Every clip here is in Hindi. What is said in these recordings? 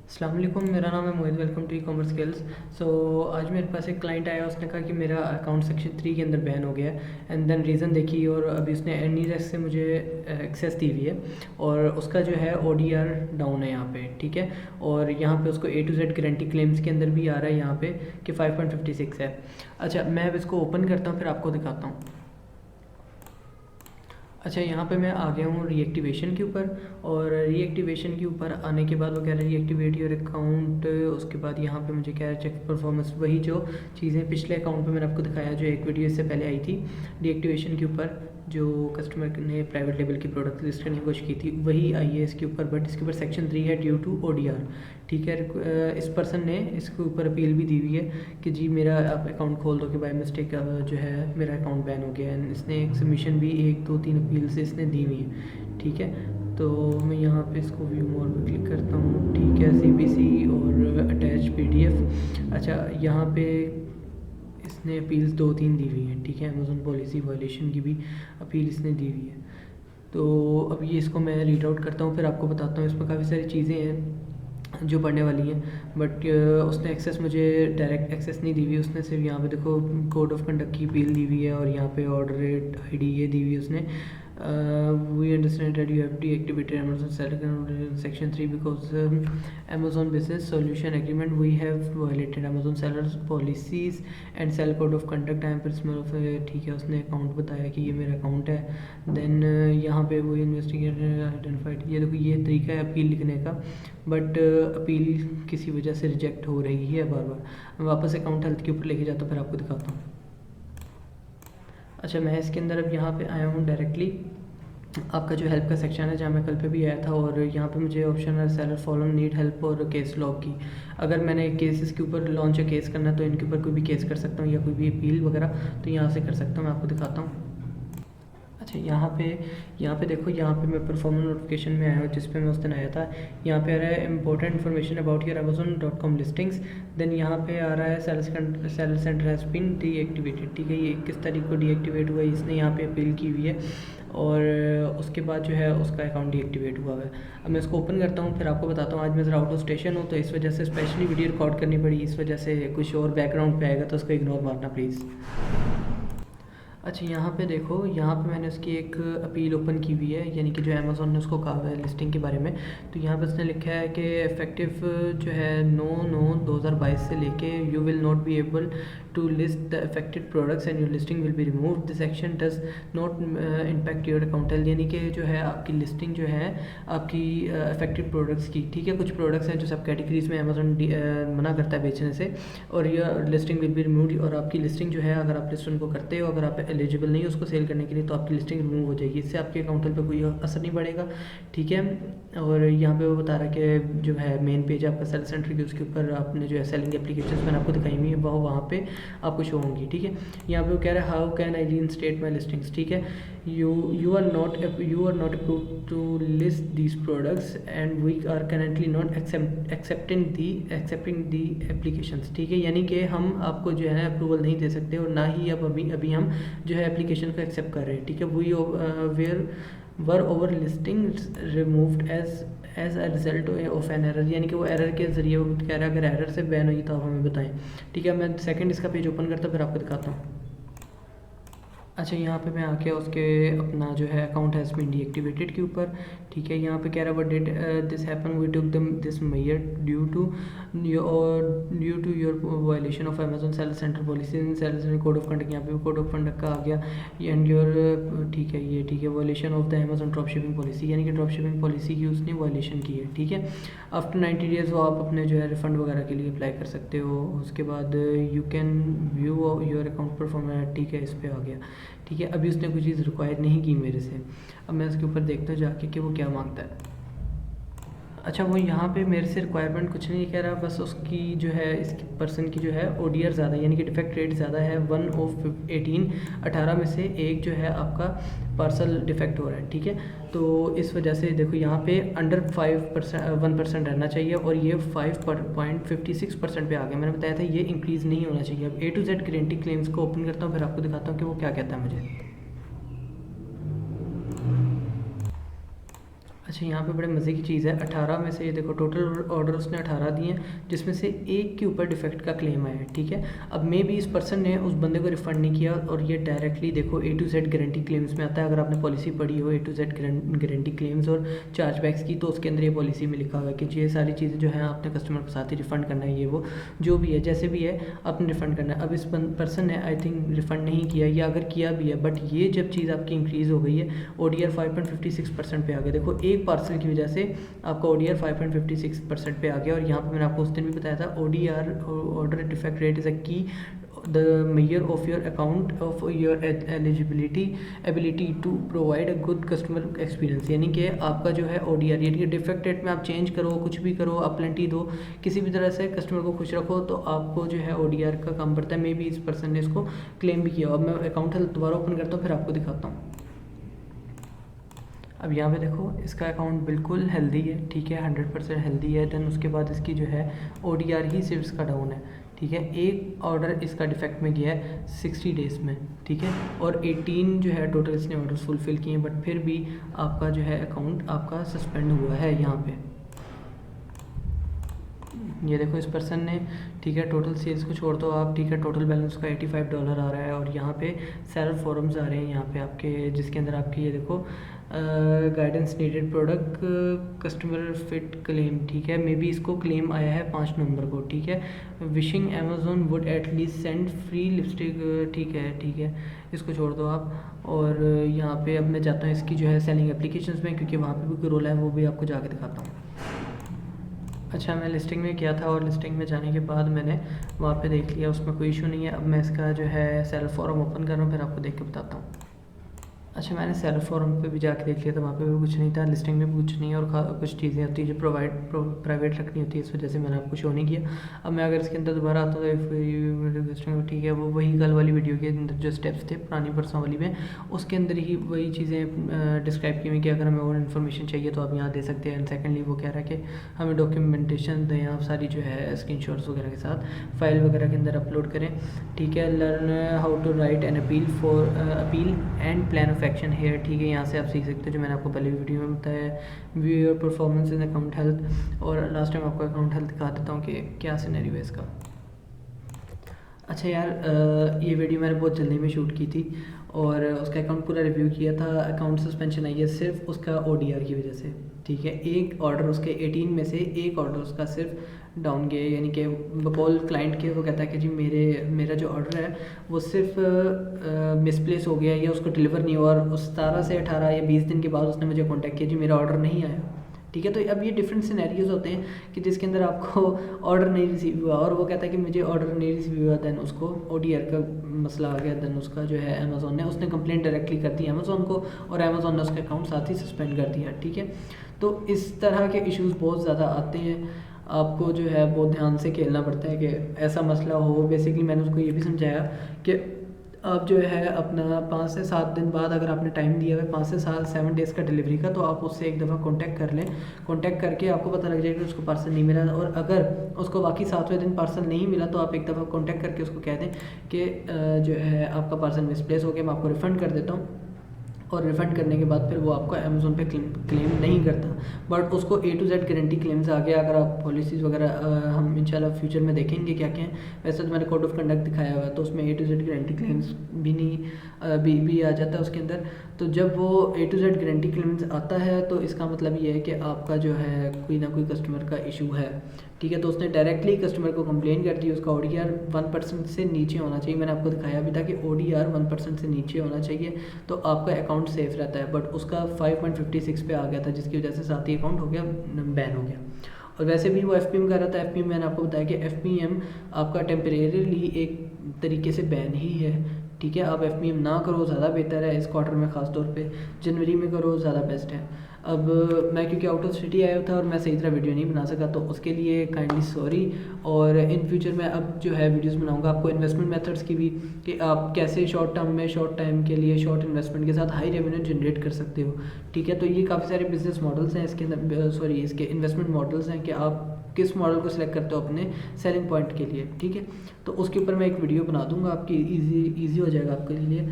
अस्सलाम वालेकुम, मेरा नाम है Mohit. Welcome to e commerce skills. So आज मेरे पास एक क्लाइंट आया, उसने कहा कि मेरा अकाउंट सेक्शन 3 के अंदर बैन हो गया है। एंड देन रीज़न देखी और अभी उसने एनीरेक्स से मुझे एक्सेस दी हुई है और उसका जो है ओडीआर डाउन है यहाँ पे, ठीक है। और यहाँ पे उसको A to Z guarantee claims के अंदर भी आ रहा है यहाँ पे कि 5.56 है। अच्छा, मैं अब इसको ओपन करता हूँ, फिर आपको दिखाता हूँ। अच्छा, यहाँ पे मैं आ गया हूँ रीएक्टिवेशन के ऊपर। और रीएक्टिवेशन के ऊपर आने के बाद वो कह रहा है रीएक्टिवेट योर अकाउंट। उसके बाद यहाँ पे मुझे कह रहा है चेक परफॉर्मेंस, वही जो चीज़ें पिछले अकाउंट पे मैंने आपको दिखाया, जो एक वीडियो इससे पहले आई थी रीएक्टिवेशन के ऊपर, जो कस्टमर ने प्राइवेट लेवल की प्रोडक्ट लिस्ट करने की कोशिश की थी, वही आई है इसके ऊपर। बट इसके ऊपर सेक्शन 3 है ड्यू टू ओडीआर, ठीक है। इस पर्सन ने इसके ऊपर अपील भी दी हुई है कि जी मेरा आप अकाउंट खोल दो, कि बाय मिस्टेक जो है मेरा अकाउंट बैन हो गया है। इसने एक सबमिशन भी 1 2 3 अपील से इसने दी हुई है, ठीक है। तो मैं यहाँ पे इसको व्यू मोर पे क्लिक करता हूँ, ठीक है। CPC और अटैच PDF। अच्छा, यहाँ पे इसने अपील्स 2 3 दी हुई हैं, ठीक है। अमेज़न पॉलिसी वायलेशन की भी अपील इसने दी हुई है। तो अब ये इसको मैं रीड आउट करता हूँ, फिर आपको बताता हूँ। इसमें काफ़ी सारी चीज़ें हैं जो पढ़ने वाली हैं, बट उसने एक्सेस मुझे डायरेक्ट एक्सेस नहीं दी हुई। उसने सिर्फ यहाँ पे देखो कोड ऑफ कंडक्ट की अपील दी हुई है और यहाँ पे ऑर्डर रेट ID ये दी हुई है उसने। We understand that you have deactivated Amazon seller section 3 because Amazon business solution agreement we have violated Amazon sellers policies and sell code of conduct। I am principle of, ठीक है। उसने अकाउंट बताया कि ये मेरा अकाउंट है। देन यहाँ पे वो इन्वेस्टिगेटर आइडेंटिफाइड, ये देखो ये तरीका है अपील लिखने का, बट अपील किसी वजह से रिजेक्ट हो रही है बार बार। मैं वापस अकाउंट हेल्थ के ऊपर लेके जाता हूँ, फिर आपको दिखाता हूँ। अच्छा, मैं इसके अंदर अब यहाँ पे आया हूँ डायरेक्टली। आपका जो हेल्प का सेक्शन है, जहाँ मैं कल पे भी आया था, और यहाँ पे मुझे ऑप्शन है सेलर फॉलोइंग नीड हेल्प और केस लॉग की। अगर मैंने केसेस के ऊपर लॉन्च या केस करना है तो इनके ऊपर कोई भी केस कर सकता हूँ या कोई भी अपील वगैरह, तो यहाँ से कर सकता हूँ। मैं आपको दिखाता हूँ। अच्छा, यहाँ पे देखो, यहाँ पे मैं परफॉर्मेंस नोटिफिकेशन में आया हूँ, जिस पे मैं उस दिन आया था। यहाँ पे आ रहा है important information about your Amazon.com listings. Then यहाँ पे आ रहा है sell centre has been deactivated, ठीक है। ये 21 तारीख को डीएक्टिवेट हुआ है, इसने यहाँ पे अपील की हुई है। और उसके बाद जो है उसका अकाउंट डीएक्टिवेट हुआ है। अब मैं इसको ओपन करता हूँ, फिर आपको बताता हूँ। आज मैं ज़रा आउट ऑफ स्टेशन हूँ, तो इस वजह से स्पेशली वीडियो रिकॉर्ड करनी पड़ी, इस वजह से कुछ और बैकग्राउंड पे आएगा, तो उसको इग्नोर मारना प्लीज़। अच्छा, यहाँ पे देखो, यहाँ पे मैंने उसकी एक अपील ओपन की हुई है, यानी कि जो अमेज़ॉन ने उसको कहा हुआ है लिस्टिंग के बारे में। तो यहाँ पे उसने लिखा है कि इफेक्टिव जो है 9/9/2022 से लेके you will not be able to list the affected products and your listing will be remove. This action does not impact your account health, यानी कि जो है आपकी लिस्टिंग जो है आपकी अफेक्टेड प्रोडक्ट्स की, ठीक है। कुछ प्रोडक्ट्स हैं जो सब कैटेगरीज में अमेज़ॉन मना करता है बेचने से, और यह लिस्टिंग विल बी रिमूव। और आपकी लिस्टिंग जो है, अगर आप लिस्ट उनको करते हो, अगर आप एलिजिबल नहीं हो उसको सेल करने के लिए, तो आपकी लिस्टिंग रिमूव हो जाएगी। इससे आपके अकाउंट पे कोई असर नहीं पड़ेगा, ठीक है। और यहाँ पे वो बता रहा है कि जो है मेन पेज आपका सेल सेंटर की, उसके ऊपर आपने जो है सेलिंग एप्लीकेशंस मैंने आपको दिखाई हुई है, वो वहाँ पे आपको शो होंगी, ठीक है। यहाँ पे वो कह रहा है how can I reinstate my listings, ठीक है। You are not approved to list these products and we are currently not accepting the applications, ठीक है। यानी कि हम आपको जो है अप्रूवल नहीं दे सकते, और ना ही अब अभी हम जो है एप्लीकेशन को एक्सेप्ट कर रहे हैं, ठीक है। We were were over listing removed as a result of an error, यानी कि वो एरर के ज़रिए वो कह रहा है अगर एरर से बैन हुई तो आप हमें बताएं, ठीक है। मैं सेकंड इसका पेज ओपन करता हूँ, फिर आपको दिखाता हूँ। अच्छा, यहाँ पे मैं आके उसके अपना जो है अकाउंट हैज़ बीन डीएक्टिवेटेड के ऊपर, ठीक है। यहाँ पे कह रहा है what did this happen, we took this measure due to your violation of Amazon sell centre policy in sell code of conduct. यहाँ पे कोड ऑफ कंडक्ट का आ गया, एंड योर, ठीक है, ये ठीक है, violation of the Amazon drop shipping policy, यानी कि ड्रॉप शिपिंग पॉलिसी की उसने वायलेशन की है, ठीक है। आफ्टर 90 डेज़ वो आप अपने जो है रिफंड वगैरह के लिए अप्लाई कर सकते हो। उसके बाद you can view your account performance, ठीक है, इस पर आ गया, ठीक है। अभी उसने कोई चीज़ रिक्वायर नहीं की मेरे से। अब मैं उसके ऊपर देखता हूँ जाके कि वो क्या मांगता है। अच्छा, वो यहाँ पे मेरे से रिक्वायरमेंट कुछ नहीं कह रहा, बस उसकी जो है इसकी पर्सन की जो है ओडीआर ज़्यादा, यानी कि डिफेक्ट रेट ज़्यादा है। 1/18, 18 में से एक जो है आपका पार्सल डिफेक्ट हो रहा है, ठीक है। तो इस वजह से देखो यहाँ पे अंडर 1% रहना चाहिए, और ये 5.56% पे आ गया। मैंने बताया था ये इंक्रीज़ नहीं होना चाहिए। अब A to Z guarantee claims को ओपन करता हूँ, फिर आपको दिखाता हूँ कि वो क्या कहता है मुझे। अच्छा, यहाँ पे बड़े मज़े की चीज़ है, 18 में से ये देखो टोटल ऑर्डर उसने 18 दिए हैं, जिसमें से एक के ऊपर डिफेक्ट का क्लेम आया है, ठीक है। अब मे भी इस पर्सन ने उस बंदे को रिफ़ंड नहीं किया, और ये डायरेक्टली देखो A to Z guarantee claims में आता है। अगर आपने पॉलिसी पढ़ी हो A to Z guarantee claims और चार्जबैक्स की, तो उसके अंदर ये पॉलिसी में लिखा हुआ है कि ये सारी चीज़ें जो है आपने कस्टमर के साथ ही रिफ़ंड करना है, ये वो जो भी है जैसे भी है आपने रिफ़ंड करना है। अब इस पर्सन ने आई थिंक रिफ़ंड नहीं किया, या अगर किया भी है, बट ये जब चीज़ आपकी इंक्रीज़ हो गई है, ODR 5.56% पे आ गया। देखो एक पार्सल की वजह से आपका ODR 5.56% पे आ गया। और यहाँ पे मैंने आपको उस दिन भी बताया था, ODR order defect rate is a key the measure of your account of your ability to provide a good customer experience. यानी कि आपका जो है ODR, यानी कि डिफेक्ट रेट में आप चेंज करो, कुछ भी करो, आप प्लेंटी दो, किसी भी तरह से कस्टमर को खुश रखो, तो आपको जो है ODR का काम पड़ता है। मे बी इस पर्सन ने इसको क्लेम भी किया। अब मैं अकाउंट दोबारा ओपन करता हूँ, फिर आपको दिखाता हूँ। अब यहाँ पे देखो इसका अकाउंट बिल्कुल हेल्दी है, ठीक है, 100% हेल्दी है। देन उसके बाद इसकी जो है ODR ही सिर्फ इसका डाउन है, ठीक है। एक ऑर्डर इसका डिफेक्ट में गया है 60 डेज़ में, ठीक है, और 18 जो है टोटल इसने ऑर्डर्स फुलफ़िल किए हैं, बट फिर भी आपका जो है अकाउंट आपका सस्पेंड हुआ है। यहाँ पे ये देखो इस पर्सन ने, ठीक है, टोटल सेल्स को छोड़ दो आप, ठीक है, टोटल बैलेंस का $85 आ रहा है। और यहाँ पे सेल्फ फॉरम्स आ रहे हैं यहाँ पे आपके, जिसके अंदर आपकी ये देखो guidance needed product customer fit claim, ठीक है, मे बी इसको क्लेम आया है 5 नवंबर को, ठीक है। Wishing Amazon would at least send free lipstick, ठीक है, ठीक है, इसको छोड़ दो आप। और यहाँ पे अब मैं जाता हूँ इसकी जो है सेलिंग एप्लीकेशंस में, क्योंकि वहाँ पे भी कोई रोल है, वो भी आपको जाके दिखाता हूँ। अच्छा, मैं लिस्टिंग में किया था, और लिस्टिंग में जाने के बाद मैंने वहाँ पे देख लिया, उसमें कोई इशू नहीं है। अब मैं इसका जो है सेल्फ फॉरम ओपन कर रहा हूँ, फिर आपको देख के बताता हूँ। अच्छा, मैंने सेल्फ फॉरम पे भी जाके देख लिया था, वहाँ पे भी कुछ नहीं था, लिस्टिंग में भी कुछ नहीं है, और कुछ चीज़ें होती है जो प्राइवेट रखनी होती है, इस वजह से मैंने आपको शो नहीं किया। अब मैं अगर इसके अंदर दोबारा आता हूँ, ठीक है, वो वही कल वाली वीडियो के अंदर जो स्टेप्स थे पुरानी परसों वाली में, उसके अंदर ही वही चीज़ें डिस्क्राइब की हुई कि अगर हमें और इन्फॉर्मेशन चाहिए तो आप यहाँ दे सकते हैं। एंड सेकेंडली वो कह रहा है कि हमें डॉक्यूमेंटेशन दें, आप सारी जो है स्क्रीनशॉट्स वगैरह के साथ फाइल वगैरह के अंदर अपलोड करें, ठीक है। Learn how to write an appeal and plan of action here, ठीक है, यहाँ से आप सीख सकते हो जो मैंने आपको पहले वीडियो में बताया। View your performance in account health, और लास्ट टाइम आपको अकाउंट हेल्थ दिखा देता हूँ कि क्या सिनेरियो है इसका। अच्छा यार, ये वीडियो मैंने बहुत जल्दी में शूट की थी, और उसका अकाउंट पूरा रिव्यू किया था। अकाउंट सस्पेंशन आई है सिर्फ उसका ODR की वजह से, ठीक है। एक ऑर्डर उसके 18 में से एक ऑर्डर उसका सिर्फ डाउन गया, यानी कि बकौल क्लाइंट के वो कहता है कि जी मेरा जो ऑर्डर है वो सिर्फ मिसप्लेस हो गया, या उसको डिलीवर नहीं हुआ, और उस 17 से 18 या 20 दिन के बाद उसने मुझे कॉन्टैक्ट किया, जी मेरा ऑर्डर नहीं आया, ठीक है। तो अब ये डिफरेंट सिनेरियोज होते हैं कि जिसके अंदर आपको ऑर्डर नहीं रिसीव हुआ, और वो कहता है कि मुझे ऑर्डर नहीं रिसीव हुआ, देन उसको ODR का मसला आ गया। देन उसका जो है अमेज़ोन ने उसने कंप्लेंट डायरेक्टली कर दी अमेज़ोन को, और अमेज़ोन ने उसका अकाउंट साथ ही सस्पेंड कर दिया, ठीक है। तो इस तरह के इश्यूज़ बहुत ज़्यादा आते हैं, आपको जो है बहुत ध्यान से खेलना पड़ता है कि ऐसा मसला हो। बेसिकली मैंने उसको ये भी समझाया कि आप जो है अपना 5 से 7 दिन बाद अगर आपने टाइम दिया है 5 से 7 डेज़ का डिलीवरी का, तो आप उससे एक दफ़ा कांटेक्ट कर लें। कांटेक्ट करके आपको पता लग जाएगा कि उसको पार्सल नहीं मिला, और अगर उसको बाकी 7वें दिन पार्सल नहीं मिला तो आप एक दफ़ा कांटेक्ट करके उसको कह दें कि जो है आपका पार्सल मिसप्लेस हो गया, मैं आपको रिफ़ंड कर देता हूँ। और रिफ़ंड करने के बाद फिर वो आपको अमेज़ोन पे क्लेम नहीं करता, बट उसको A to Z guarantee claims आ गया। अगर आप पॉलिसीज़ वगैरह हम इंशाल्लाह फ्यूचर में देखेंगे क्या क्या है। वैसे तो मैंने कोड ऑफ कंडक्ट दिखाया हुआ है, तो उसमें A to Z guarantee claims भी नहीं भी आ जाता है उसके अंदर। तो जब वो A to Z guarantee claims आता है तो इसका मतलब ये है कि आपका जो है कोई ना कोई कस्टमर का इशू है, ठीक है। तो उसने डायरेक्टली कस्टमर को कंप्लेन कर दी, उसका ODR 1% से नीचे होना चाहिए। मैंने आपको दिखाया भी था कि ODR 1% से नीचे होना चाहिए तो आपका अकाउंट सेफ रहता है, बट उसका 5.56 पे आ गया था, जिसकी वजह से साथ ही अकाउंट हो गया बैन हो गया। और वैसे भी वो FPM कर रहा था। FPM मैंने आपको बताया कि FPM आपका टेम्परेरीली एक तरीके से बैन ही है, ठीक है। आप FPM ना करो ज़्यादा बेहतर है, इस क्वार्टर में ख़ास तौर पे जनवरी में करो ज़्यादा बेस्ट है। अब मैं क्योंकि आउट ऑफ सिटी आया था और मैं सही तरह वीडियो नहीं बना सका, तो उसके लिए काइंडली सॉरी। और इन फ्यूचर में अब जो है वीडियोस बनाऊंगा आपको इन्वेस्टमेंट मेथड्स की भी, कि आप कैसे शॉर्ट टर्म में शॉर्ट टाइम के लिए शॉर्ट इन्वेस्टमेंट के साथ हाई रेवेन्यू जनरेट कर सकते हो, ठीक है। तो ये काफ़ी सारे बिजनेस मॉडल्स हैं इसके अंदर, इसके इन्वेस्टमेंट मॉडल्स हैं कि आप किस मॉडल को सिलेक्ट करते हो अपने सेलिंग पॉइंट के लिए, ठीक है। तो उसके ऊपर मैं एक वीडियो बना दूंगा आपकी, ईजी हो जाएगा आपके लिए।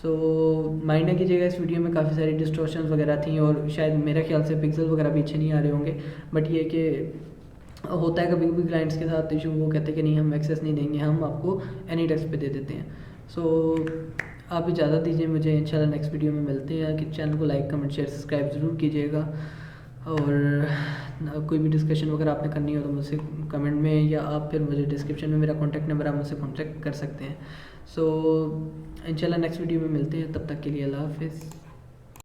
सो माइंड ना कीजिएगा, इस वीडियो में काफ़ी सारी डिस्टॉर्शंस वगैरह थी और शायद मेरे ख्याल से पिक्सल वगैरह भी अच्छे नहीं आ रहे होंगे, बट ये कि होता है कभी कभी क्लाइंट्स के साथ इशू, वो कहते हैं कि नहीं हम एक्सेस नहीं देंगे, हम आपको एनी टेक्स्ट पे दे देते हैं। सो आप इजाज़त दीजिए मुझे, इंशाल्लाह नेक्स्ट वीडियो में मिलते हैं। कि चैनल को लाइक कमेंट शेयर सब्सक्राइब ज़रूर कीजिएगा, और कोई भी डिस्कशन वगैरह आपने करनी हो तो मुझसे कमेंट में, या आप फिर मुझे डिस्क्रिप्शन में मेरा कॉन्टैक्ट नंबर, आप मुझसे कॉन्टैक्ट कर सकते हैं। सो इंशाल्लाह नेक्स्ट वीडियो में मिलते हैं, तब तक के लिए अल्लाह हाफ़िज़।